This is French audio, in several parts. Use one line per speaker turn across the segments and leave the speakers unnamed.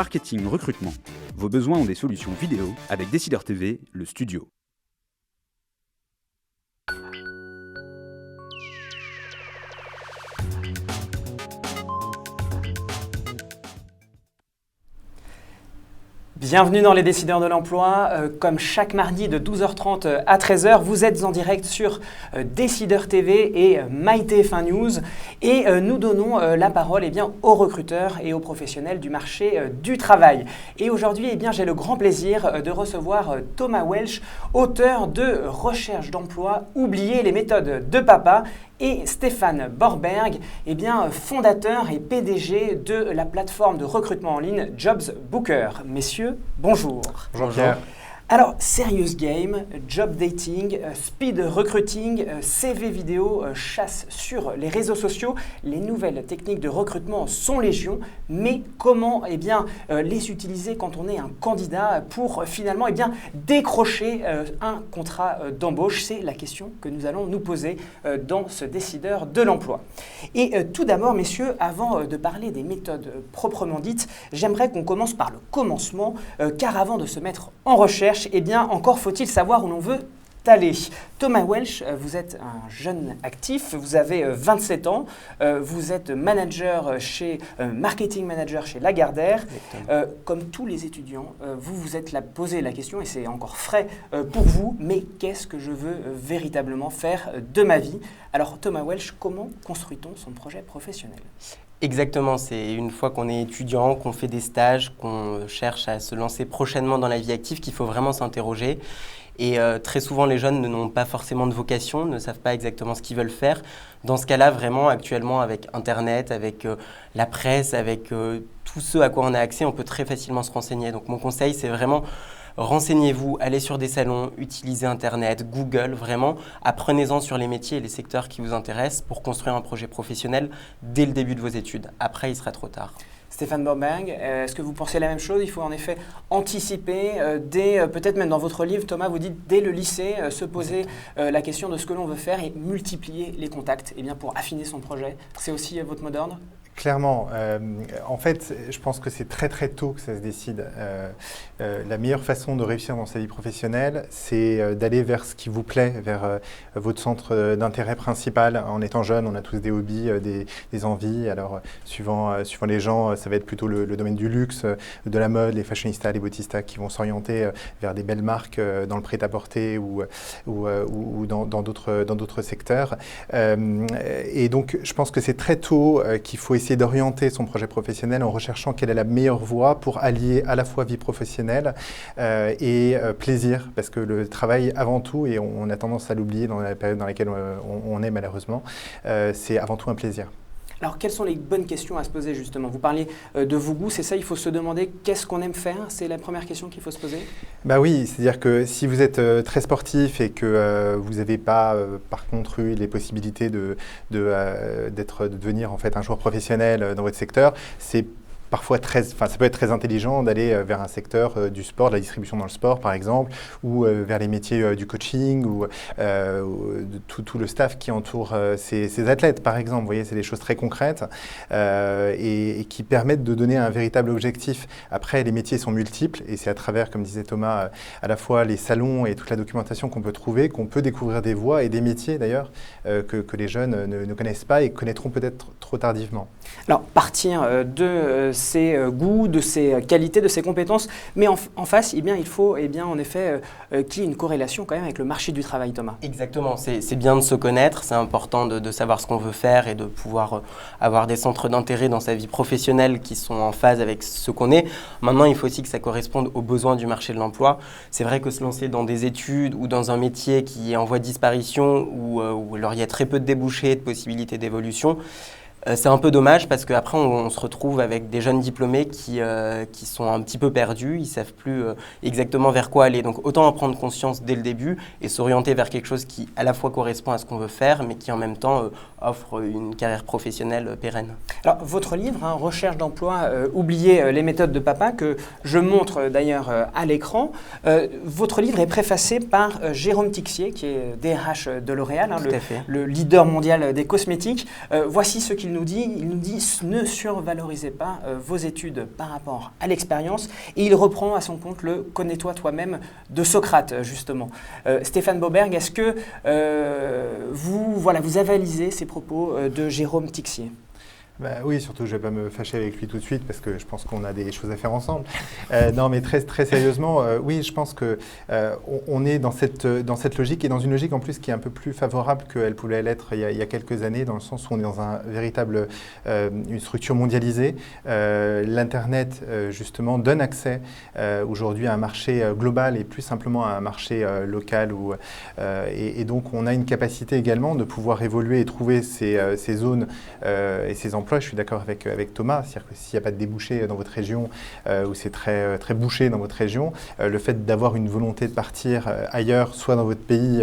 Marketing, recrutement. Vos besoins ont des solutions vidéo avec Décideur TV, le studio.
Bienvenue dans les décideurs de l'emploi. Comme chaque mardi de 12h30 à 13h, vous êtes en direct sur Décideur TV et MyTF1 News. Et nous donnons la parole aux recruteurs et aux professionnels du marché du travail. Et aujourd'hui, j'ai le grand plaisir de recevoir Thomas Welsh, auteur de Recherche d'emploi, oubliez les méthodes de papa, et Stéphane Borberg, fondateur et PDG de la plateforme de recrutement en ligne Jobs Booker. Messieurs, bonjour.
Bonjour.
Alors, Serious Game, Job Dating, Speed Recruiting, CV vidéo, chasse sur les réseaux sociaux, les nouvelles techniques de recrutement sont légion, mais comment les utiliser quand on est un candidat pour finalement décrocher un contrat d'embauche? C'est la question que nous allons nous poser dans ce décideur de l'emploi. Et tout d'abord, messieurs, avant de parler des méthodes proprement dites, j'aimerais qu'on commence par le commencement, car avant de se mettre en recherche, encore faut-il savoir où l'on veut aller. Thomas Welsh, vous êtes un jeune actif, vous avez 27 ans, vous êtes marketing manager chez Lagardère. Comme tous les étudiants, vous vous êtes posé la question, et c'est encore frais pour vous, mais qu'est-ce que je veux véritablement faire de ma vie? Alors Thomas Welsh, comment construit-on son projet professionnel?
Exactement, c'est une fois qu'on est étudiant, qu'on fait des stages, qu'on cherche à se lancer prochainement dans la vie active qu'il faut vraiment s'interroger. Et très souvent, les jeunes n'ont pas forcément de vocation, ne savent pas exactement ce qu'ils veulent faire. Dans ce cas-là, vraiment, actuellement, avec Internet, avec la presse, avec tout ce à quoi on a accès, on peut très facilement se renseigner. Donc mon conseil, c'est vraiment renseignez-vous, allez sur des salons, utilisez Internet, Google, vraiment. Apprenez-en sur les métiers et les secteurs qui vous intéressent pour construire un projet professionnel dès le début de vos études. Après, il sera trop tard.
Stéphane Borberg, est-ce que vous pensez la même chose? Il faut en effet anticiper, peut-être même dans votre livre, Thomas, vous dites dès le lycée, se poser la question de ce que l'on veut faire et multiplier les contacts pour affiner son projet. C'est aussi votre mot d'ordre?
Clairement. En fait, je pense que c'est très très tôt que ça se décide. La meilleure façon de réussir dans sa vie professionnelle, c'est d'aller vers ce qui vous plaît, vers votre centre d'intérêt principal. En étant jeune, on a tous des hobbies, des envies. Alors, suivant les gens, ça va être plutôt le domaine du luxe, de la mode, les fashionistas, les botistas qui vont s'orienter vers des belles marques dans le prêt-à-porter ou dans d'autres secteurs. Et donc, je pense que c'est très tôt qu'il faut essayer d'orienter son projet professionnel en recherchant quelle est la meilleure voie pour allier à la fois vie professionnelle et plaisir, parce que le travail avant tout, et on a tendance à l'oublier dans la période dans laquelle on est malheureusement, c'est avant tout un plaisir.
Alors, quelles sont les bonnes questions à se poser justement? Vous parliez de vos goûts, c'est ça, il faut se demander qu'est-ce qu'on aime faire? C'est la première question qu'il faut se poser?
Bah oui, c'est-à-dire que si vous êtes très sportif et que vous n'avez pas par contre eu les possibilités de devenir en fait un joueur professionnel dans votre secteur, c'est parfois ça peut être très intelligent d'aller vers un secteur du sport, de la distribution dans le sport par exemple, ou vers les métiers du coaching ou de tout le staff qui entoure ces athlètes par exemple. Vous voyez, c'est des choses très concrètes et qui permettent de donner un véritable objectif. Après, les métiers sont multiples et c'est à travers, comme disait Thomas, à la fois les salons et toute la documentation qu'on peut trouver, qu'on peut découvrir des voies et des métiers d'ailleurs que les jeunes ne connaissent pas et connaîtront peut-être trop tardivement.
Alors, partir de ses goûts, de ses qualités, de ses compétences, mais en face, il faut en effet qu'il y ait une corrélation quand même avec le marché du travail, Thomas.
Exactement, c'est bien de se connaître, c'est important de savoir ce qu'on veut faire et de pouvoir avoir des centres d'intérêt dans sa vie professionnelle qui sont en phase avec ce qu'on est. Maintenant, il faut aussi que ça corresponde aux besoins du marché de l'emploi. C'est vrai que se lancer dans des études ou dans un métier qui est en voie de disparition où alors, il y a très peu de débouchés, de possibilités d'évolution, c'est un peu dommage parce qu'après on se retrouve avec des jeunes diplômés qui sont un petit peu perdus, ils ne savent plus exactement vers quoi aller. Donc autant en prendre conscience dès le début et s'orienter vers quelque chose qui à la fois correspond à ce qu'on veut faire mais qui en même temps offre une carrière professionnelle pérenne.
Alors votre livre, Recherche d'emploi, oubliez les méthodes de papa, que je montre d'ailleurs à l'écran, votre livre est préfacé par Jérôme Tixier qui est DRH de L'Oréal, le leader mondial des cosmétiques. Voici ce qu'il qu'il nous dit? Il nous dit ne survalorisez pas vos études par rapport à l'expérience. Et il reprend à son compte le « connais-toi toi-même » de Socrate, justement. Stéphane Boberg, est-ce que vous avalisez ces propos de Jérôme Tixier?
Oui, surtout je ne vais pas me fâcher avec lui tout de suite parce que je pense qu'on a des choses à faire ensemble. Non, mais très, très sérieusement, oui, je pense qu'on est dans cette logique et dans une logique en plus qui est un peu plus favorable qu'elle pouvait l'être il y a quelques années, dans le sens où on est dans une structure mondialisée. L'Internet, justement, donne accès aujourd'hui à un marché global et plus simplement à un marché local. Et donc, on a une capacité également de pouvoir évoluer et trouver ces zones et ces emplois. Je suis d'accord avec Thomas, c'est-à-dire que s'il n'y a pas de débouché dans votre région ou c'est très, très bouché dans votre région, le fait d'avoir une volonté de partir ailleurs, soit dans votre pays,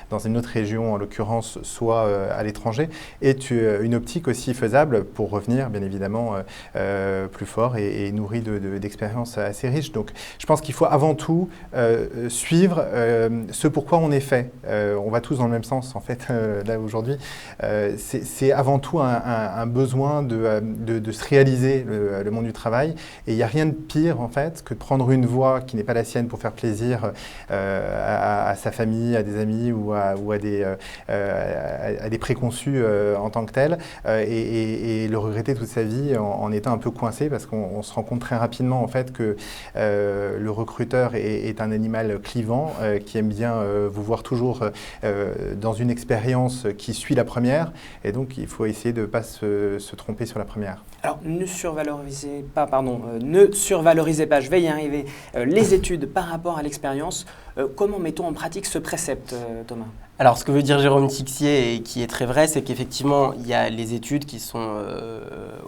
dans une autre région en l'occurrence, soit à l'étranger, est une optique aussi faisable pour revenir bien évidemment plus fort et nourri d'expériences assez riches. Donc je pense qu'il faut avant tout suivre ce pourquoi on est fait. On va tous dans le même sens en fait là aujourd'hui. C'est avant tout un besoin de se réaliser le monde du travail. Et il n'y a rien de pire, en fait, que de prendre une voie qui n'est pas la sienne pour faire plaisir à sa famille, à des amis ou à des préconçus en tant que tel, et le regretter toute sa vie en étant un peu coincé, parce qu'on se rend compte très rapidement, en fait, que le recruteur est un animal clivant qui aime bien vous voir toujours dans une expérience qui suit la première. Et donc, il faut essayer de ne pas se tromper sur la première.
Alors, ne survalorisez pas, je vais y arriver, les études par rapport à l'expérience. Comment mettons en pratique ce précepte, Thomas ?
Alors, ce que veut dire Jérôme Tixier et qui est très vrai, c'est qu'effectivement, il y a les études qui sont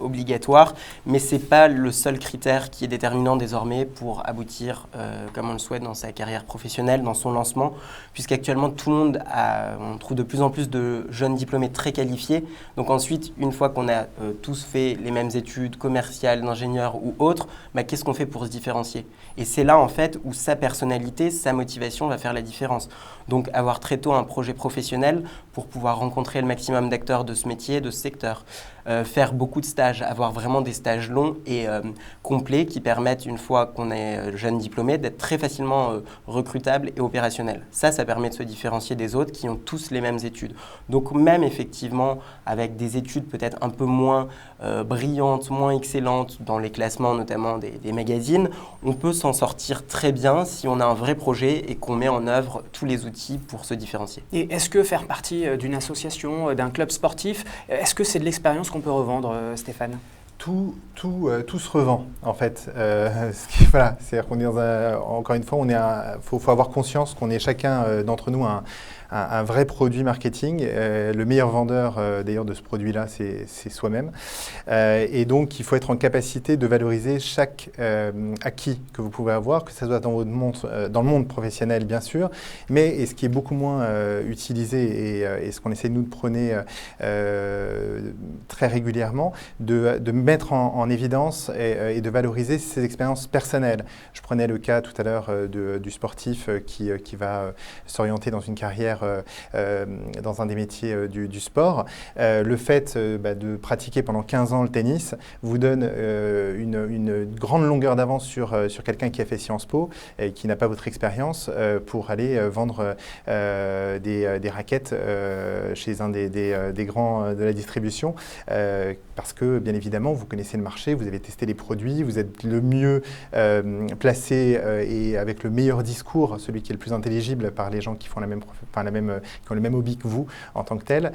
obligatoires, mais ce n'est pas le seul critère qui est déterminant désormais pour aboutir, comme on le souhaite, dans sa carrière professionnelle, dans son lancement, puisqu'actuellement, tout le monde on trouve de plus en plus de jeunes diplômés très qualifiés. Donc ensuite, une fois qu'on a tous fait les mêmes études commerciales, d'ingénieurs ou autres, qu'est-ce qu'on fait pour se différencier ? Et c'est là, en fait, où sa personnalité, sa motivation va faire la différence. Donc, avoir très tôt un projet professionnel pour pouvoir rencontrer le maximum d'acteurs de ce métier, de ce secteur. Faire beaucoup de stages, avoir vraiment des stages longs et complets qui permettent, une fois qu'on est jeune diplômé, d'être très facilement recrutable et opérationnel. Ça permet de se différencier des autres qui ont tous les mêmes études. Donc même effectivement, avec des études peut-être un peu moins brillantes, moins excellentes dans les classements notamment des magazines, on peut s'en sortir très bien si on a un vrai projet et qu'on met en œuvre tous les outils pour se différencier.
Et est-ce que faire partie d'une association, d'un club sportif, est-ce que c'est de l'expérience qu'on peut revendre, Stéphane ?
Tout se revend, en fait. Voilà, c'est-à-dire qu'on est encore une fois, faut avoir conscience qu'on est chacun d'entre nous un vrai produit marketing. Le meilleur vendeur, d'ailleurs, de ce produit-là, c'est soi-même. Et donc, il faut être en capacité de valoriser chaque acquis que vous pouvez avoir, que ce soit dans le monde professionnel, bien sûr, et ce qui est beaucoup moins utilisé et ce qu'on essaie, nous, de prôner très régulièrement, de mettre en évidence et de valoriser ses expériences personnelles. Je prenais le cas tout à l'heure du sportif qui va s'orienter dans une carrière dans un des métiers du sport. Le fait de pratiquer pendant 15 ans le tennis vous donne une grande longueur d'avance sur quelqu'un qui a fait Sciences Po et qui n'a pas votre expérience pour aller vendre des raquettes chez un des grands de la distribution parce que, bien évidemment, vous connaissez le marché, vous avez testé les produits, vous êtes le mieux placé et avec le meilleur discours, celui qui est le plus intelligible par les gens qui font qui ont le même hobby que vous en tant que tel,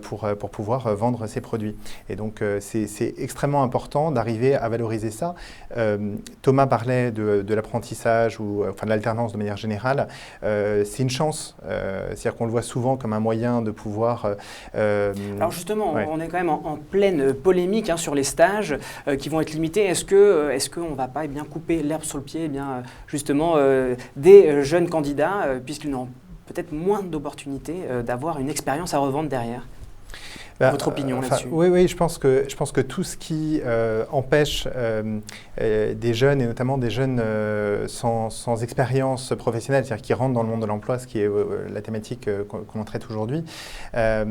pour pouvoir vendre ces produits. Et donc, c'est extrêmement important d'arriver à valoriser ça. Thomas parlait de l'apprentissage ou de l'alternance de manière générale. C'est une chance. C'est-à-dire qu'on le voit souvent comme un moyen de pouvoir...
Alors justement, on est quand même en pleine polémique sur les stages qui vont être limités. Est-ce qu'on ne va pas couper l'herbe sur le pied justement des jeunes candidats puisqu'ils n'ont peut-être moins d'opportunités d'avoir une expérience à revendre derrière ? Votre opinion là-dessus?
Oui, je pense que tout ce qui empêche des jeunes, et notamment des jeunes sans expérience professionnelle, c'est-à-dire qui rentrent dans le monde de l'emploi, ce qui est la thématique qu'on traite aujourd'hui, est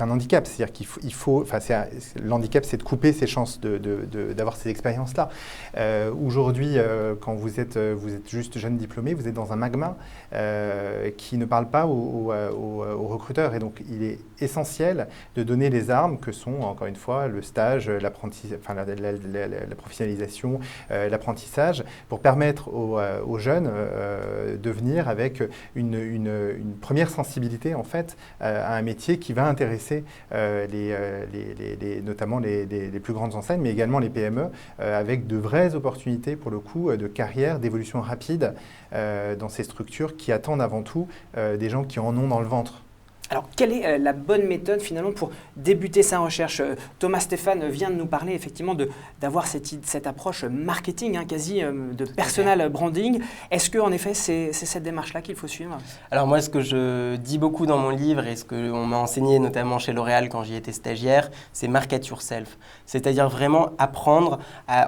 un handicap. C'est-à-dire qu'il faut, l'handicap, c'est de couper ses chances d'avoir ces expériences-là. Aujourd'hui, quand vous êtes juste jeune diplômé, vous êtes dans un magma qui ne parle pas aux recruteurs. Et donc, il est essentiel de donner les armes que sont, encore une fois, le stage, la professionnalisation, l'apprentissage, pour permettre aux jeunes de venir avec une première sensibilité, en fait, à un métier qui va intéresser notamment les plus grandes enseignes, mais également les PME, avec de vraies opportunités, pour le coup, de carrière, d'évolution rapide dans ces structures qui attendent avant tout des gens qui en ont dans le ventre.
Alors, quelle est la bonne méthode finalement pour débuter sa recherche? Thomas Stéphane vient de nous parler effectivement d'avoir cette approche marketing, quasi de personal branding. Est-ce qu'en effet, c'est cette démarche-là qu'il faut suivre?
Alors moi, ce que je dis beaucoup dans mon livre et ce qu'on m'a enseigné notamment chez L'Oréal quand j'y étais stagiaire, c'est market yourself. C'est-à-dire vraiment apprendre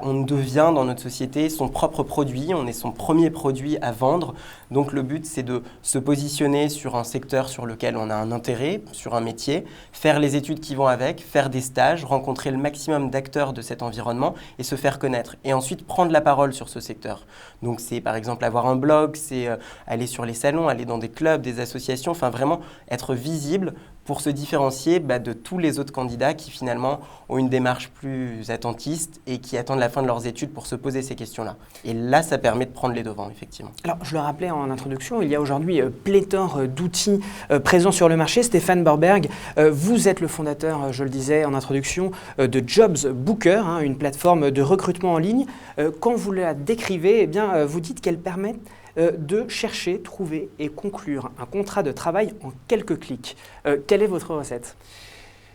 on devient dans notre société son propre produit, on est son premier produit à vendre. Donc le but, c'est de se positionner sur un secteur sur lequel on a un intérêt, sur un métier, faire les études qui vont avec, faire des stages, rencontrer le maximum d'acteurs de cet environnement et se faire connaître. Et ensuite prendre la parole sur ce secteur. Donc c'est par exemple avoir un blog, c'est aller sur les salons, aller dans des clubs, des associations, enfin vraiment être visible pour se différencier de tous les autres candidats qui finalement ont une démarche plus attentiste et qui attendent la fin de leurs études pour se poser ces questions-là. Et là, ça permet de prendre les devants, effectivement.
Alors, je le rappelais en introduction, il y a aujourd'hui pléthore d'outils présents sur le marché. Stéphane Borberg, vous êtes le fondateur, je le disais en introduction, de Jobs Booker, une plateforme de recrutement en ligne. Quand vous la décrivez, vous dites qu'elle permet de chercher, trouver et conclure un contrat de travail en quelques clics. Quelle est votre recette?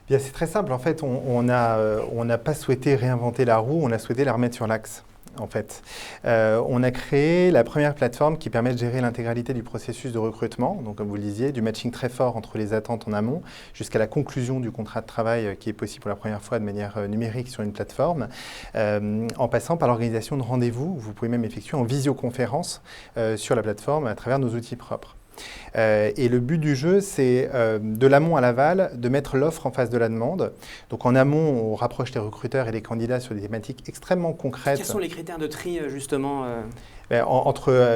Bien, c'est très simple. En fait, on n'a pas souhaité réinventer la roue, on a souhaité la remettre sur l'axe. En fait, on a créé la première plateforme qui permet de gérer l'intégralité du processus de recrutement. Donc, comme vous le disiez, du matching très fort entre les attentes en amont jusqu'à la conclusion du contrat de travail qui est possible pour la première fois de manière numérique sur une plateforme, en passant par l'organisation de rendez-vous. Vous pouvez même effectuer en visioconférence sur la plateforme à travers nos outils propres. Et le but du jeu, c'est de l'amont à l'aval, de mettre l'offre en face de la demande. Donc en amont, on rapproche les recruteurs et les candidats sur des thématiques extrêmement concrètes.
Quels sont les critères de tri, justement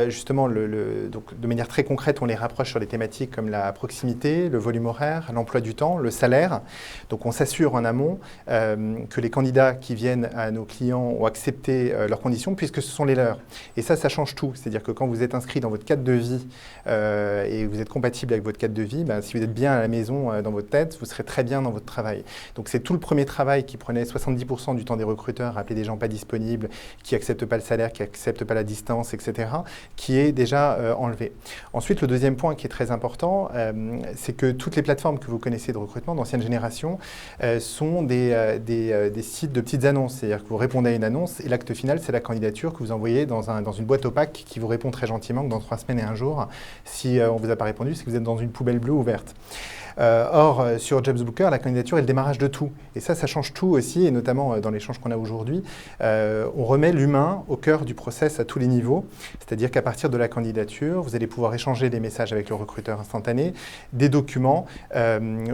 Justement, donc, de manière très concrète, on les rapproche sur des thématiques comme la proximité, le volume horaire, l'emploi du temps, le salaire. Donc on s'assure en amont que les candidats qui viennent à nos clients ont accepté leurs conditions puisque ce sont les leurs. Et ça change tout. C'est-à-dire que quand vous êtes inscrit dans votre cadre de vie et vous êtes compatible avec votre cadre de vie, si vous êtes bien à la maison dans votre tête, vous serez très bien dans votre travail. Donc c'est tout le premier travail qui prenait 70% du temps des recruteurs, appeler des gens pas disponibles, qui n'acceptent pas le salaire, qui n'acceptent pas la distance, etc., qui est déjà enlevé. Ensuite, le deuxième point qui est très important, c'est que toutes les plateformes que vous connaissez de recrutement d'ancienne génération sont des sites de petites annonces. C'est-à-dire que vous répondez à une annonce et l'acte final, c'est la candidature que vous envoyez dans une boîte opaque qui vous répond très gentiment que dans 3 semaines et 1 jour, si on ne vous a pas répondu, c'est que vous êtes dans une poubelle bleue ou verte. Or, sur Jobs Booker, la candidature est le démarrage de tout. Et ça change tout aussi, et notamment dans l'échange qu'on a aujourd'hui. On remet l'humain au cœur du process à tous les niveaux. C'est-à-dire qu'à partir de la candidature, vous allez pouvoir échanger des messages avec le recruteur instantané, des documents,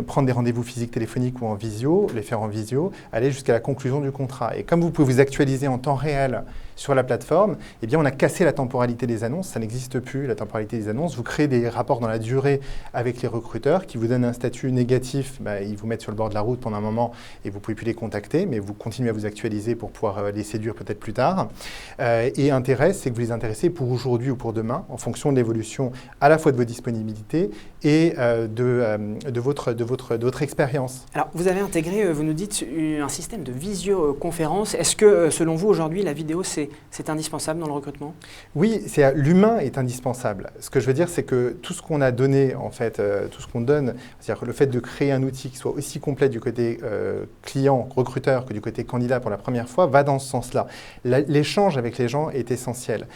prendre des rendez-vous physiques, téléphoniques ou en visio, les faire en visio, aller jusqu'à la conclusion du contrat. Et comme vous pouvez vous actualiser en temps réel sur la plateforme, eh bien, on a cassé la temporalité des annonces. Ça n'existe plus, la temporalité des annonces. Vous créez des rapports dans la durée avec les recruteurs qui vous donnent un statut négatif. Ils vous mettent sur le bord de la route pendant un moment et vous ne pouvez plus les contacter, mais vous continuez à vous actualiser pour pouvoir les séduire peut-être plus tard. Et intérêt, c'est que vous les intéressez pour aujourd'hui ou pour demain, en fonction de l'évolution à la fois de vos disponibilités et de votre expérience.
Alors, vous avez intégré, vous nous dites, un système de visioconférence. Est-ce que, selon vous, aujourd'hui, la vidéo, c'est indispensable dans le recrutement?
Oui, l'humain est indispensable. Ce que je veux dire, c'est que tout ce qu'on a donné, en fait, tout ce qu'on donne, c'est-à-dire que le fait de créer un outil qui soit aussi complet du côté client, recruteur, que du côté candidat pour la première fois, va dans ce sens-là. L'échange avec les gens est essentiel.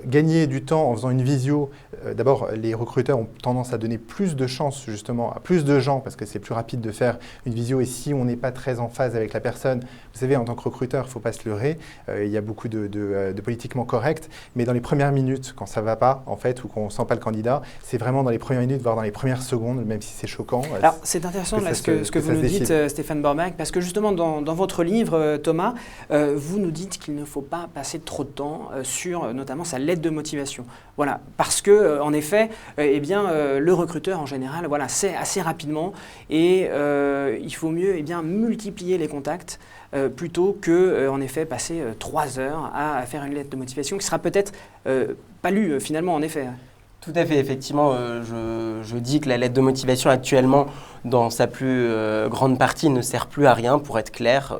Gagner du temps en faisant une visio d'abord, les recruteurs ont tendance à donner plus de chances justement à plus de gens parce que c'est plus rapide de faire une visio et si on n'est pas très en phase avec la personne, vous savez, en tant que recruteur, il ne faut pas se leurrer, il y a beaucoup de politiquement correct, mais dans les premières minutes, quand ça ne va pas, en fait, ou qu'on ne sent pas le candidat, c'est vraiment dans les premières minutes, voire dans les premières secondes, même si c'est choquant.
Alors, c'est intéressant là, ce que vous nous dites, Stéphane Borback, parce que justement, dans votre livre, Thomas, vous nous dites qu'il ne faut pas passer trop de temps sur notamment sa lettre de motivation. Voilà, parce que en effet, le recruteur en général, voilà, sait assez rapidement et il faut mieux multiplier les contacts plutôt que en effet passer 3 heures à faire une lettre de motivation qui sera peut-être pas lue finalement en effet.
Tout à fait, effectivement, je dis que la lettre de motivation actuellement, dans sa plus grande partie, ne sert plus à rien, pour être clair,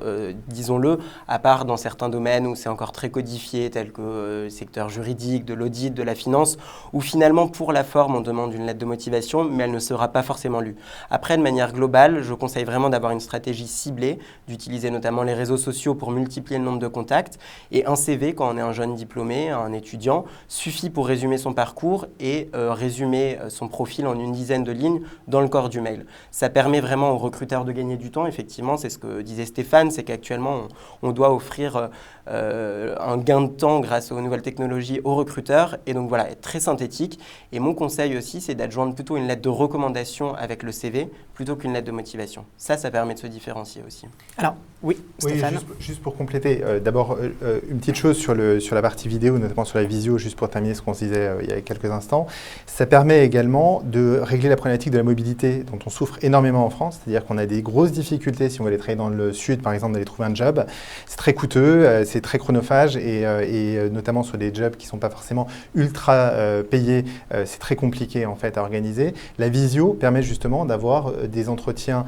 disons-le, à part dans certains domaines où c'est encore très codifié, tels que le secteur juridique, de l'audit, de la finance, où finalement, pour la forme, on demande une lettre de motivation, mais elle ne sera pas forcément lue. Après, de manière globale, je conseille vraiment d'avoir une stratégie ciblée, d'utiliser notamment les réseaux sociaux pour multiplier le nombre de contacts, et un CV, quand on est un jeune diplômé, un étudiant, suffit pour résumer son parcours et résumer son profil en une dizaine de lignes dans le corps du mail. Ça permet vraiment aux recruteurs de gagner du temps, effectivement, c'est ce que disait Stéphane, c'est qu'actuellement on doit offrir un gain de temps grâce aux nouvelles technologies aux recruteurs et donc voilà, être très synthétique. Et mon conseil aussi, c'est d'adjoindre plutôt une lettre de recommandation avec le CV plutôt qu'une lettre de motivation. Ça permet de se différencier aussi.
Alors, oui, Stéphane.
Oui, juste pour compléter, d'abord une petite chose sur la partie vidéo, notamment sur la visio, juste pour terminer ce qu'on se disait il y a quelques instants. Ça permet également de régler la problématique de la mobilité dont on souffre énormément en France, c'est-à-dire qu'on a des grosses difficultés si on veut aller travailler dans le sud, par exemple, d'aller trouver un job. C'est très coûteux, c'est très chronophage et notamment sur des jobs qui ne sont pas forcément ultra payés, c'est très compliqué en fait à organiser. La visio permet justement d'avoir des entretiens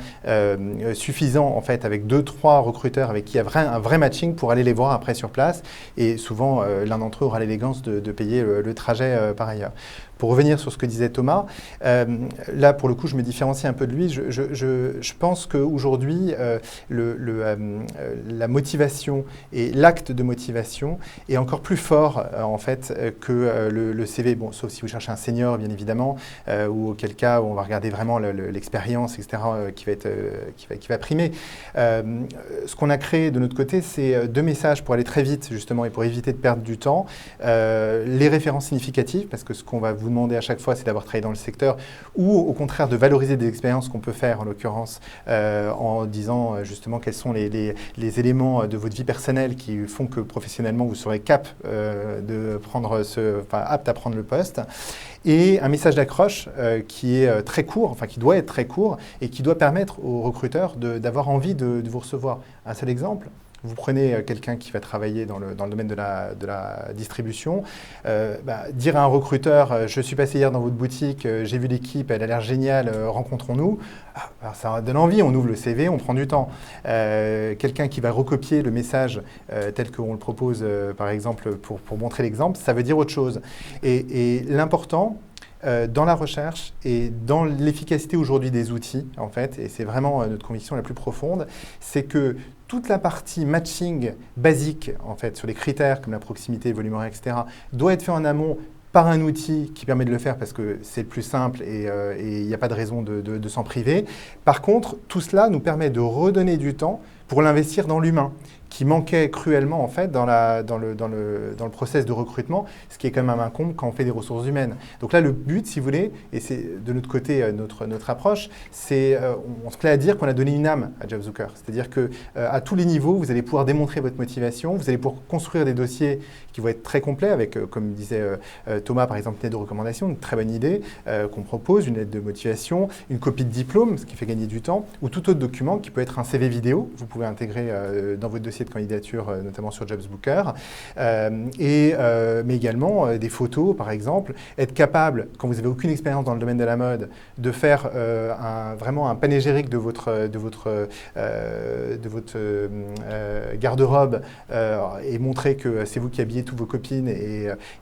suffisants en fait avec 2-3 recruteurs avec qui il y a un vrai matching pour aller les voir après sur place et souvent l'un d'entre eux aura l'élégance de payer le trajet par ailleurs. Pour revenir sur ce que disait Thomas, là pour le coup je me différencie un peu de lui. Je pense qu'aujourd'hui la motivation et l'acte de motivation est encore plus fort en fait que le CV. Bon, sauf si vous cherchez un senior bien évidemment, ou auquel cas où on va regarder vraiment l'expérience, etc. qui va primer. Ce qu'on a créé de notre côté, c'est 2 messages pour aller très vite justement et pour éviter de perdre du temps. Les références significatives, parce que ce qu'on va vous demander à chaque fois, c'est d'avoir travaillé dans le secteur ou au contraire de valoriser des expériences qu'on peut faire en l'occurrence en disant justement quels sont les éléments de votre vie personnelle qui font que professionnellement vous serez apte à prendre le poste. Et un message d'accroche qui est très court, enfin qui doit être très court et qui doit permettre aux recruteurs d'avoir envie de vous recevoir. Un seul exemple. Vous prenez quelqu'un qui va travailler dans le domaine de la distribution, dire à un recruteur « je suis passé hier dans votre boutique, j'ai vu l'équipe, elle a l'air géniale, rencontrons-nous », ça donne envie, on ouvre le CV, on prend du temps. Quelqu'un qui va recopier le message tel qu'on le propose par exemple pour montrer l'exemple, ça veut dire autre chose. Et l'important, dans la recherche et dans l'efficacité aujourd'hui des outils, en fait, et c'est vraiment notre conviction la plus profonde, c'est que toute la partie matching basique, en fait, sur les critères comme la proximité, volume horaire, etc., doit être fait en amont par un outil qui permet de le faire parce que c'est le plus simple et il n'y a pas de raison de s'en priver. Par contre, tout cela nous permet de redonner du temps pour l'investir dans l'humain, qui manquait cruellement en fait dans le process de recrutement, ce qui est quand même un comble quand on fait des ressources humaines. Donc là, le but, si vous voulez, et c'est de notre côté notre approche, c'est on se plaît à dire qu'on a donné une âme à JobZooker. C'est-à-dire que à tous les niveaux, vous allez pouvoir démontrer votre motivation, vous allez pouvoir construire des dossiers qui vont être très complets avec, comme disait Thomas, par exemple, une lettre de recommandation, une très bonne idée qu'on propose, une lettre de motivation, une copie de diplôme, ce qui fait gagner du temps, ou tout autre document qui peut être un CV vidéo, vous pouvez intégrer dans votre dossier de candidature, notamment sur JobZooker, mais également des photos, par exemple, être capable, quand vous n'avez aucune expérience dans le domaine de la mode, de faire vraiment un panégyrique de votre garde-robe et montrer que c'est vous qui habillez toutes vos copines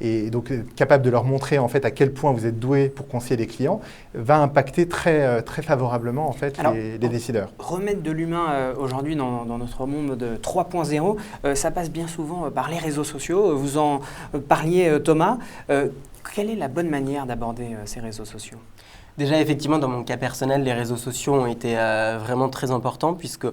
et donc capable de leur montrer en fait à quel point vous êtes doué pour conseiller les clients, va impacter très favorablement en fait les décideurs.
Remettre de l'humain aujourd'hui dans notre monde de 3.0, ça passe bien souvent par les réseaux sociaux. Vous en parliez, Thomas. Quelle est la bonne manière d'aborder ces réseaux sociaux ?
Déjà, effectivement, dans mon cas personnel, les réseaux sociaux ont été vraiment très importants puisque,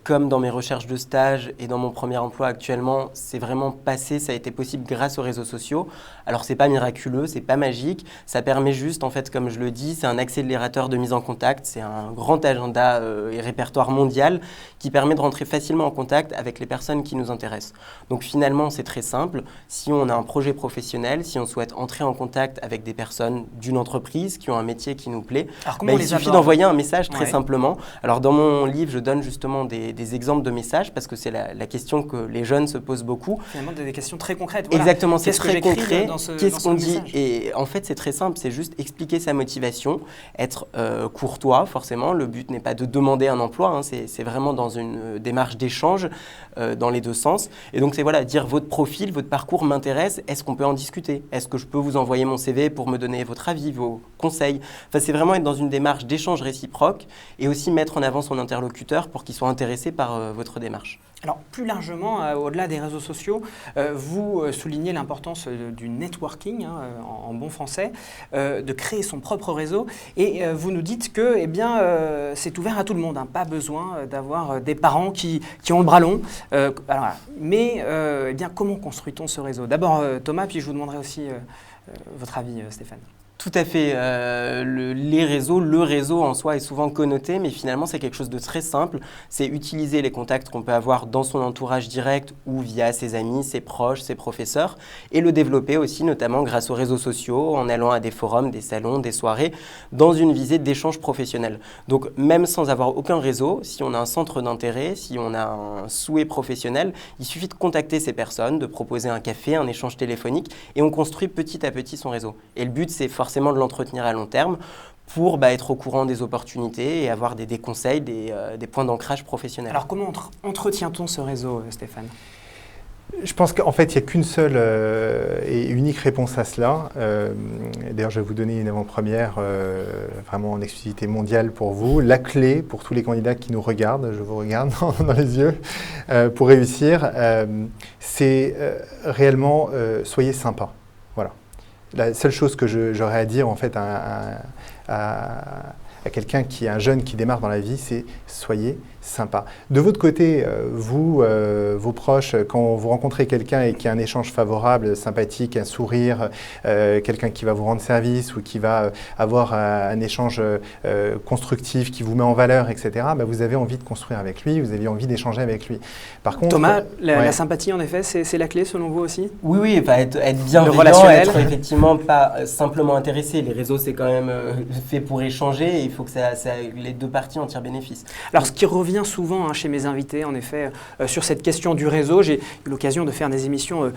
comme dans mes recherches de stage et dans mon premier emploi actuellement, c'est vraiment passé, ça a été possible grâce aux réseaux sociaux. Alors, c'est pas miraculeux, c'est pas magique, ça permet juste, en fait, comme je le dis, c'est un accélérateur de mise en contact, c'est un grand agenda et répertoire mondial qui permet de rentrer facilement en contact avec les personnes qui nous intéressent. Donc, finalement, c'est très simple. Si on a un projet professionnel, si on souhaite entrer en contact avec des personnes d'une entreprise qui ont un métier qui nous plaît, il suffit d'envoyer un message très simplement. Alors dans mon livre, je donne justement des exemples de messages parce que c'est la question que les jeunes se posent beaucoup.
Finalement, des questions très concrètes. Voilà.
Exactement, c'est très concret.
Qu'est-ce
qu'on dit ? Et en fait, c'est très simple, c'est juste expliquer sa motivation, être courtois forcément. Le but n'est pas de demander un emploi, hein, c'est vraiment dans une démarche d'échange dans les deux sens. Et donc c'est dire votre profil, votre parcours m'intéresse, est-ce qu'on peut en discuter ? Est-ce que je peux vous envoyer mon CV pour me donner votre avis, vos conseils ? Enfin, c'est vraiment être dans une démarche d'échange réciproque et aussi mettre en avant son interlocuteur pour qu'il soit intéressé par votre démarche.
Alors, plus largement, au-delà des réseaux sociaux, vous soulignez l'importance du networking, en bon français, de créer son propre réseau. Et vous nous dites que c'est ouvert à tout le monde, pas besoin d'avoir des parents qui ont le bras long. Mais comment construit-on ce réseau ? D'abord, Thomas, puis je vous demanderai aussi votre avis, Stéphane.
Tout à fait. Le réseau en soi est souvent connoté, mais finalement, c'est quelque chose de très simple. C'est utiliser les contacts qu'on peut avoir dans son entourage direct ou via ses amis, ses proches, ses professeurs, et le développer aussi, notamment grâce aux réseaux sociaux, en allant à des forums, des salons, des soirées, dans une visée d'échange professionnel. Donc, même sans avoir aucun réseau, si on a un centre d'intérêt, si on a un souhait professionnel, il suffit de contacter ces personnes, de proposer un café, un échange téléphonique, et on construit petit à petit son réseau. Et le but, c'est forcément de l'entretenir à long terme pour être au courant des opportunités et avoir des conseils, des points d'ancrage professionnels.
Alors comment entretient-on ce réseau, Stéphane ?
Je pense qu'en fait, il n'y a qu'une seule et unique réponse à cela. D'ailleurs, je vais vous donner une avant-première vraiment en exclusivité mondiale pour vous. La clé pour tous les candidats qui nous regardent, je vous regarde dans les yeux, pour réussir, c'est réellement soyez sympa. Voilà. La seule chose que j'aurais à dire en fait à quelqu'un qui est un jeune qui démarre dans la vie, c'est soyez sympa. De votre côté, vous, vos proches, quand vous rencontrez quelqu'un et qu'il y a un échange favorable, sympathique, un sourire, quelqu'un qui va vous rendre service ou qui va avoir un échange constructif, qui vous met en valeur, etc., vous avez envie de construire avec lui, vous avez envie d'échanger avec lui. Par contre,
Thomas, la sympathie, en effet, c'est la clé selon vous aussi ?
Oui, être bienveillant, être effectivement pas simplement intéressé. Les réseaux, c'est quand même fait pour échanger et il faut que les deux parties en tirent bénéfice.
Alors, ce qui revient souvent chez mes invités, en effet, sur cette question du réseau, j'ai eu l'occasion de faire des émissions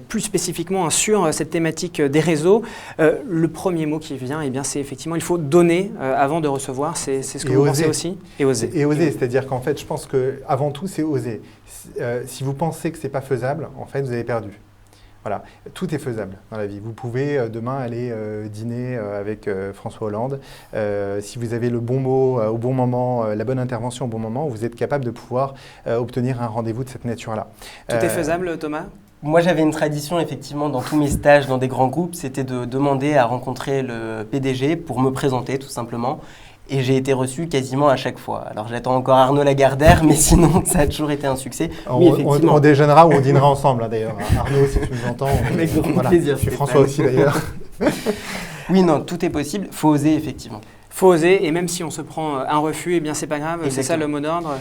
plus spécifiquement sur cette thématique des réseaux. Le premier mot qui vient, c'est effectivement, il faut donner avant de recevoir. C'est ce que vous pensez aussi ? Et oser.
Et oser, c'est-à-dire qu'en fait, je pense qu'avant tout, c'est oser. Si vous pensez que ce n'est pas faisable, en fait, vous avez perdu. Voilà, tout est faisable dans la vie. Vous pouvez demain aller dîner avec François Hollande. Si vous avez le bon mot au bon moment, la bonne intervention au bon moment, vous êtes capable de pouvoir obtenir un rendez-vous de cette nature-là.
Tout est faisable, Thomas ?
Moi, j'avais une tradition, effectivement, dans tous mes stages, dans des grands groupes, c'était de demander à rencontrer le PDG pour me présenter, tout simplement. Et j'ai été reçu quasiment à chaque fois. Alors j'attends encore Arnaud Lagardère, mais sinon ça a toujours été un succès.
On déjeunera ou on dînera ensemble d'ailleurs. Arnaud, si tu nous entends.
Avec grand plaisir.
Je suis François aussi d'ailleurs.
Oui, non, tout est possible. Il faut oser, effectivement.
Il faut oser, et même si on se prend un refus, c'est pas grave. Exactement. C'est ça le mot d'ordre.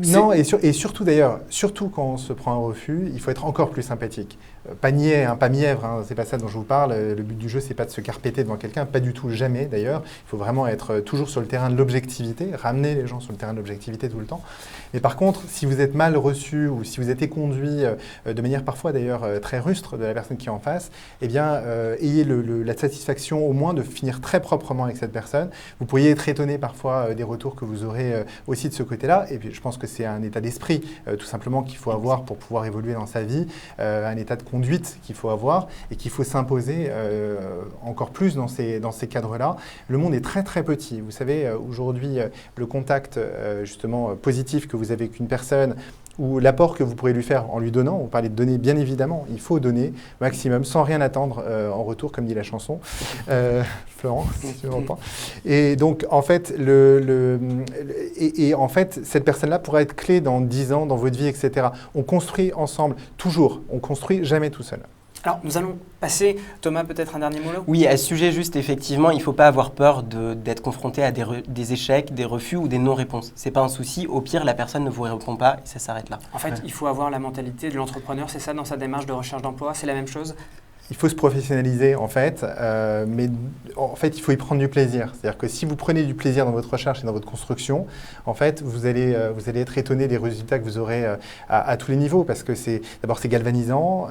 Non, et surtout d'ailleurs, surtout quand on se prend un refus, il faut être encore plus sympathique. Pas niais, pas mièvre, c'est pas ça dont je vous parle. Le but du jeu, c'est pas de se carpéter devant quelqu'un, pas du tout, jamais d'ailleurs. Il faut vraiment être toujours sur le terrain de l'objectivité, ramener les gens sur le terrain de l'objectivité tout le temps. Mais par contre, si vous êtes mal reçu ou si vous êtes éconduit de manière parfois d'ailleurs très rustre de la personne qui est en face, ayez la satisfaction au moins de finir très proprement avec cette personne. Vous pourriez être étonné parfois des retours que vous aurez aussi de ce côté-là. Et puis je pense que que c'est un état d'esprit, tout simplement, qu'il faut avoir pour pouvoir évoluer dans sa vie, un état de conduite qu'il faut avoir et qu'il faut s'imposer encore plus dans ces cadres-là. Le monde est très très petit. Vous savez, aujourd'hui, le contact justement positif que vous avez avec une personne, ou l'apport que vous pourrez lui faire en lui donnant, on parlait de donner, bien évidemment, il faut donner maximum, sans rien attendre en retour, comme dit la chanson. Florent, si tu m'entends. Et donc, en fait, en fait, cette personne-là pourra être clé dans 10 ans, dans votre vie, etc. On construit ensemble, toujours. On construit jamais tout seul.
Alors, nous allons passer, Thomas, peut-être un dernier mot là?
Oui, à ce sujet, juste, effectivement, il ne faut pas avoir peur d'être confronté à des échecs, des refus ou des non-réponses. Ce n'est pas un souci. Au pire, la personne ne vous répond pas et ça s'arrête là.
En fait, il faut avoir la mentalité de l'entrepreneur, c'est ça, dans sa démarche de recherche d'emploi, c'est la même chose?
Il faut se professionnaliser en fait, mais en fait il faut y prendre du plaisir. C'est-à-dire que si vous prenez du plaisir dans votre recherche et dans votre construction, en fait vous allez être étonné des résultats que vous aurez à tous les niveaux, parce que d'abord c'est galvanisant,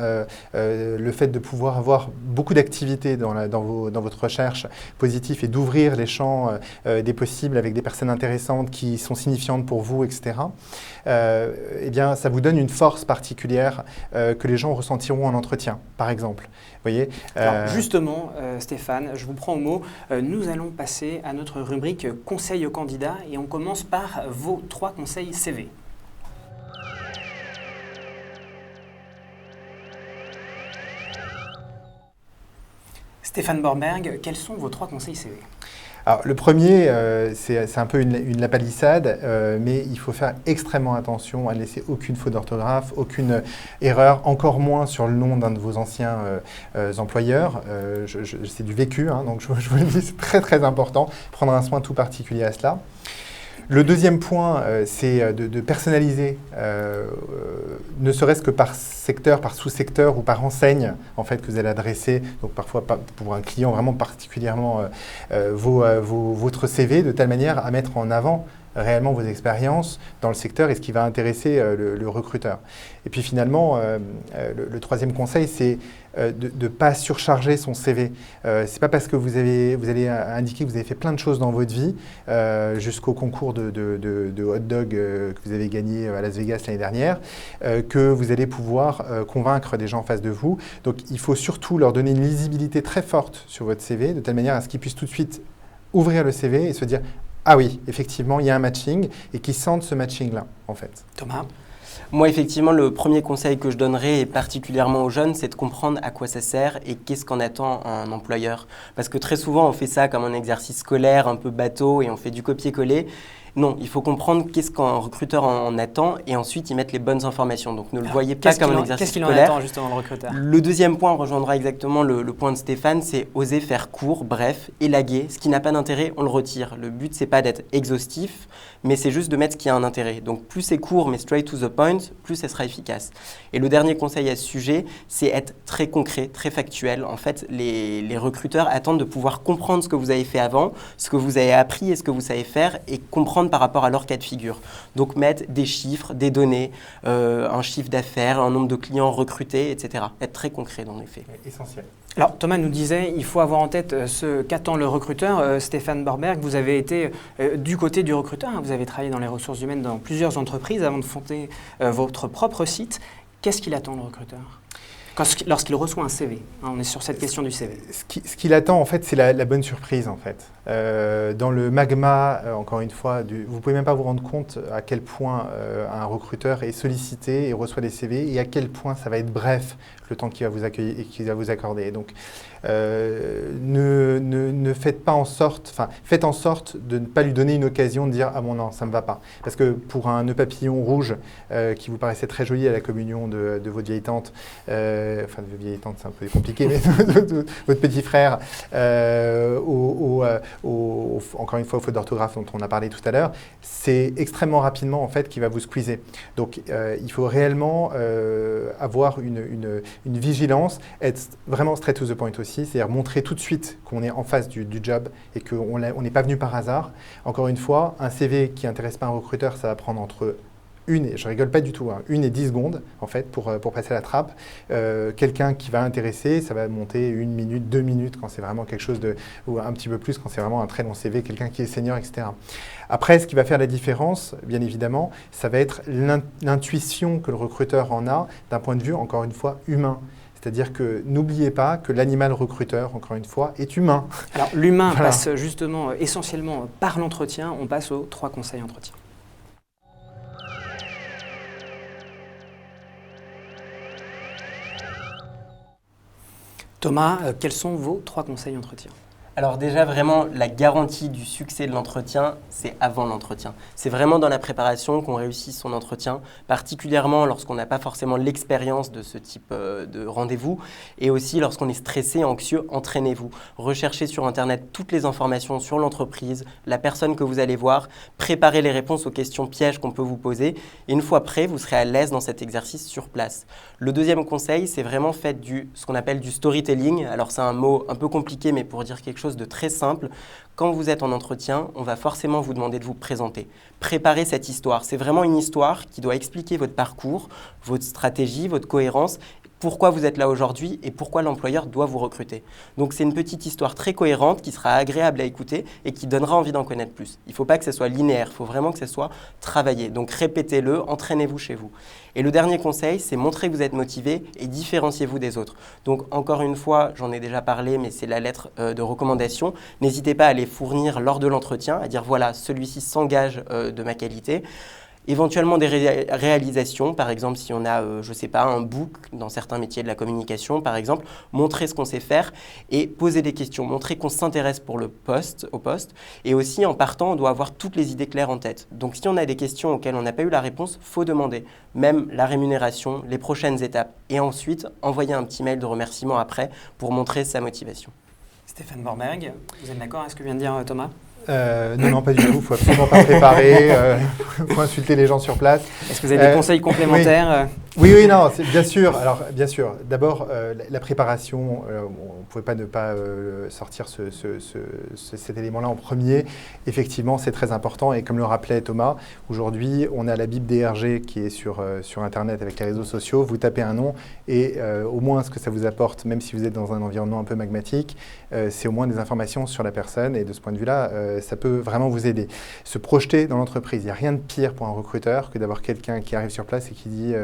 le fait de pouvoir avoir beaucoup d'activités dans votre recherche positive et d'ouvrir les champs des possibles avec des personnes intéressantes qui sont signifiantes pour vous, etc. Eh bien ça vous donne une force particulière que les gens ressentiront en entretien, par exemple. Vous voyez,
alors justement, Stéphane, je vous prends au mot. Nous allons passer à notre rubrique conseils aux candidats et on commence par vos 3 conseils CV. Stéphane Borberg, quels sont vos 3 conseils CV?
Alors, le premier, c'est un peu une lapalissade, mais il faut faire extrêmement attention à ne laisser aucune faute d'orthographe, aucune erreur, encore moins sur le nom d'un de vos anciens employeurs. C'est du vécu, hein, donc je vous le dis, c'est très très important, prendre un soin tout particulier à cela. Le deuxième point, c'est de personnaliser, ne serait-ce que par secteur, par sous-secteur ou par enseigne en fait, que vous allez adresser, donc parfois pour un client vraiment particulièrement votre CV, de telle manière à mettre en avant réellement vos expériences dans le secteur et ce qui va intéresser le recruteur. Et puis finalement, le troisième conseil, c'est de ne pas surcharger son CV. Ce n'est pas parce que vous allez indiquer que vous avez fait plein de choses dans votre vie, jusqu'au concours de hot dog que vous avez gagné à Las Vegas l'année dernière, que vous allez pouvoir convaincre des gens en face de vous. Donc il faut surtout leur donner une lisibilité très forte sur votre CV, de telle manière à ce qu'ils puissent tout de suite ouvrir le CV et se dire « Ah oui, effectivement, il y a un matching » et qu'ils sentent ce matching-là, en fait.
Thomas?
Moi, effectivement, le premier conseil que je donnerais, et particulièrement aux jeunes, c'est de comprendre à quoi ça sert et qu'est-ce qu'en attend un employeur. Parce que très souvent, on fait ça comme un exercice scolaire, un peu bateau, et on fait du copier-coller. Non, il faut comprendre qu'est-ce qu'un recruteur en attend et ensuite y mettre les bonnes informations. Donc ne le voyez pas comme un exercice scolaire.
Qu'est-ce qu'il en attend justement le recruteur?
Le deuxième point rejoindra exactement le point de Stéphane, c'est oser faire court, bref, élaguer. Ce qui n'a pas d'intérêt, on le retire. Le but, c'est pas d'être exhaustif, mais c'est juste de mettre ce qui a un intérêt. Donc plus c'est court mais straight to the point, plus ça sera efficace. Et le dernier conseil à ce sujet, c'est être très concret, très factuel. En fait, les recruteurs attendent de pouvoir comprendre ce que vous avez fait avant, ce que vous avez appris et ce que vous savez faire et comprendre par rapport à leur cas de figure. Donc mettre des chiffres, des données, un chiffre d'affaires, un nombre de clients recrutés, etc. Être très concret dans les faits.
Essentiel.
Alors Thomas nous disait, il faut avoir en tête ce qu'attend le recruteur. Stéphane Borberg, vous avez été du côté du recruteur, hein, vous avez travaillé dans les ressources humaines dans plusieurs entreprises avant de fonder votre propre site. Qu'est-ce qu'il attend le recruteur lorsqu'il reçoit un CV? On est sur cette question du CV.
Ce qu'il attend, en fait, c'est la bonne surprise, en fait. Dans le magma, encore une fois, vous ne pouvez même pas vous rendre compte à quel point un recruteur est sollicité et reçoit des CV et à quel point ça va être bref le temps qu'il va vous accueillir et qu'il va vous accorder. Donc, ne faites pas en sorte, enfin, faites en sorte de ne pas lui donner une occasion de dire « Ah bon, non, ça ne me va pas ». Parce que pour un nœud papillon rouge qui vous paraissait très joli à la communion de votre vieille tante, enfin, de vieille tante, c'est un peu compliqué, mais votre petit frère, encore une fois, aux fautes d'orthographe dont on a parlé tout à l'heure, c'est extrêmement rapidement, en fait, qui va vous squeezer. Donc, il faut réellement avoir une vigilance, être vraiment straight to the point aussi, c'est-à-dire montrer tout de suite qu'on est en face du job et qu'on n'est pas venu par hasard. Encore une fois, un CV qui n'intéresse pas un recruteur, ça va prendre entre et je rigole pas du tout, 1 et 10 secondes en fait pour passer la trappe. Quelqu'un qui va intéresser, ça va monter 1 minute, 2 minutes quand c'est vraiment quelque chose ou un petit peu plus quand c'est vraiment un très long CV, quelqu'un qui est senior, etc. Après, ce qui va faire la différence, bien évidemment, ça va être l'intuition que le recruteur en a d'un point de vue, encore une fois, humain. C'est-à-dire que n'oubliez pas que l'animal recruteur, encore une fois, est humain.
Alors l'humain passe justement essentiellement par l'entretien. On passe aux 3 conseils entretien. Thomas, quels sont vos 3 conseils entretien?
Alors déjà, vraiment, la garantie du succès de l'entretien, c'est avant l'entretien. C'est vraiment dans la préparation qu'on réussit son entretien, particulièrement lorsqu'on n'a pas forcément l'expérience de ce type de rendez-vous, et aussi lorsqu'on est stressé, anxieux, entraînez-vous. Recherchez sur Internet toutes les informations sur l'entreprise, la personne que vous allez voir, préparez les réponses aux questions pièges qu'on peut vous poser, et une fois prêt, vous serez à l'aise dans cet exercice sur place. Le deuxième conseil, c'est vraiment faites ce qu'on appelle du storytelling. Alors c'est un mot un peu compliqué, mais pour dire quelque chose de très simple. Quand vous êtes en entretien, on va forcément vous demander de vous présenter. Préparez cette histoire. C'est vraiment une histoire qui doit expliquer votre parcours, votre stratégie, votre cohérence, pourquoi vous êtes là aujourd'hui et pourquoi l'employeur doit vous recruter. Donc c'est une petite histoire très cohérente qui sera agréable à écouter et qui donnera envie d'en connaître plus. Il ne faut pas que ce soit linéaire, il faut vraiment que ce soit travaillé. Donc répétez-le, entraînez-vous chez vous. Et le dernier conseil, c'est montrer que vous êtes motivé et différenciez-vous des autres. Donc encore une fois, j'en ai déjà parlé, mais c'est la lettre de recommandation. N'hésitez pas à les fournir lors de l'entretien, à dire voilà, celui-ci s'engage de ma qualité. Éventuellement des réalisations, par exemple si on a, je ne sais pas, un book dans certains métiers de la communication, par exemple, montrer ce qu'on sait faire et poser des questions, montrer qu'on s'intéresse au poste. Et aussi, en partant, on doit avoir toutes les idées claires en tête. Donc si on a des questions auxquelles on n'a pas eu la réponse, il faut demander, même la rémunération, les prochaines étapes. Et ensuite, envoyer un petit mail de remerciement après pour montrer sa motivation.
Stéphane Borberg, vous êtes d'accord avec ce que vient de dire Thomas ?
Non, pas du tout. Il ne faut absolument pas préparer. Il faut insulter les gens sur place.
Est-ce que vous avez des conseils complémentaires?
Oui, non, bien sûr. Alors, bien sûr. D'abord, la préparation, on ne pouvait pas ne pas sortir cet élément-là en premier. Effectivement, c'est très important. Et comme le rappelait Thomas, aujourd'hui, on a la Bible DRG qui est sur Internet avec les réseaux sociaux. Vous tapez un nom et au moins ce que ça vous apporte, même si vous êtes dans un environnement un peu magmatique, c'est au moins des informations sur la personne. Et de ce point de vue-là, ça peut vraiment vous aider. Se projeter dans l'entreprise. Il n'y a rien de pire pour un recruteur que d'avoir quelqu'un qui arrive sur place et qui dit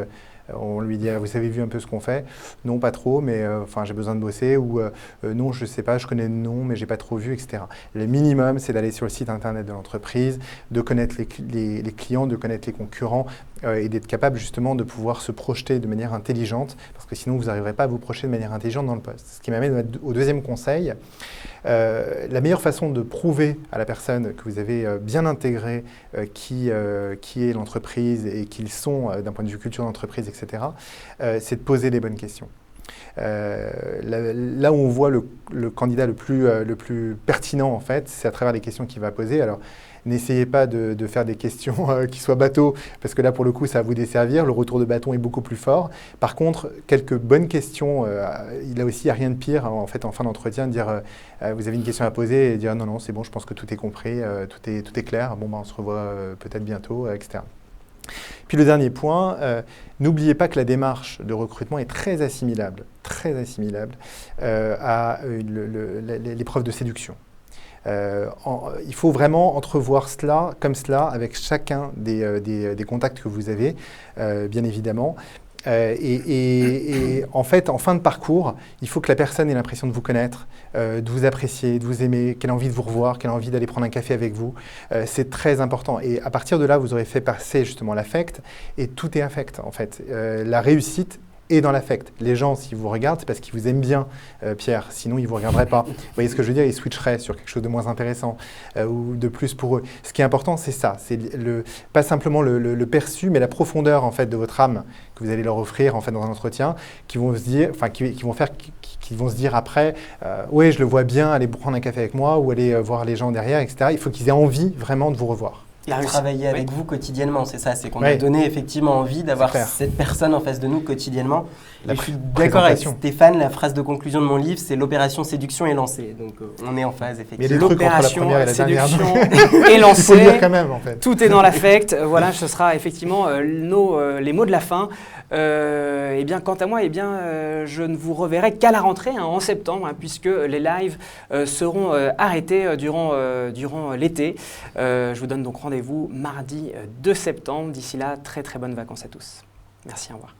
on lui dit vous avez vu un peu ce qu'on fait? Non, pas trop, mais j'ai besoin de bosser. Ou non, je ne sais pas, je connais le nom, mais je n'ai pas trop vu, etc. Le minimum, c'est d'aller sur le site internet de l'entreprise, de connaître les clients, de connaître les concurrents et d'être capable justement de pouvoir se projeter de manière intelligente, parce que sinon vous n'arriverez pas à vous projeter de manière intelligente dans le poste. Ce qui m'amène au deuxième conseil. La meilleure façon de prouver à la personne que vous avez bien intégré qui est l'entreprise et qu'ils sont d'un point de vue culture d'entreprise, etc., c'est de poser les bonnes questions. Là où on voit le candidat le plus pertinent, en fait, c'est à travers les questions qu'il va poser. Alors, n'essayez pas de faire des questions qui soient bateaux, parce que là, pour le coup, ça va vous desservir. Le retour de bâton est beaucoup plus fort. Par contre, quelques bonnes questions, là aussi, il n'y a rien de pire, en fait, en fin d'entretien, de dire vous avez une question à poser et dire non, c'est bon, je pense que tout est compris, tout est clair. Bon, on se revoit peut-être bientôt, etc. Puis le dernier point, n'oubliez pas que la démarche de recrutement est très assimilable à l'épreuve de séduction. Il faut vraiment entrevoir cela comme cela avec chacun des contacts que vous avez, bien évidemment. Et en fait, en fin de parcours, il faut que la personne ait l'impression de vous connaître, de vous apprécier, de vous aimer, qu'elle a envie de vous revoir, qu'elle a envie d'aller prendre un café avec vous. C'est très important. Et à partir de là, vous aurez fait passer justement l'affect, et tout est affect en fait. La réussite est dans l'affect. Les gens, s'ils vous regardent, c'est parce qu'ils vous aiment bien, Pierre. Sinon, ils ne vous regarderaient pas. Vous voyez ce que je veux dire? Ils switcheraient sur quelque chose de moins intéressant ou de plus pour eux. Ce qui est important, c'est ça. C'est pas simplement le perçu, mais la profondeur en fait de votre âme que vous allez leur offrir en fait dans un entretien, qui vont se dire, qui vont se dire après, oui, je le vois bien, aller prendre un café avec moi ou aller voir les gens derrière, etc. Il faut qu'ils aient envie vraiment de vous revoir.
Et travailler avec vous quotidiennement, c'est ça, c'est qu'on
Ouais.
a donné effectivement envie d'avoir
clair.
cette personne en face de nous quotidiennement.
La
Et je suis d'accord avec
présentation.
Stéphane, la phrase de conclusion de mon livre, c'est l'opération séduction est lancée. Donc on est en phase
Mais il y a
effectivement.
des trucs entre la
L'opération
première et la dernière.
séduction est
Il faut le dire
lancée.
quand même, en fait.
Tout est dans l'affect. Voilà, ce sera effectivement les mots de la fin. Eh bien, quant à moi, je ne vous reverrai qu'à la rentrée, en septembre, puisque les lives seront arrêtés durant l'été. Je vous donne donc rendez-vous mardi 2 septembre. D'ici là, très très bonnes vacances à tous. Merci, au revoir.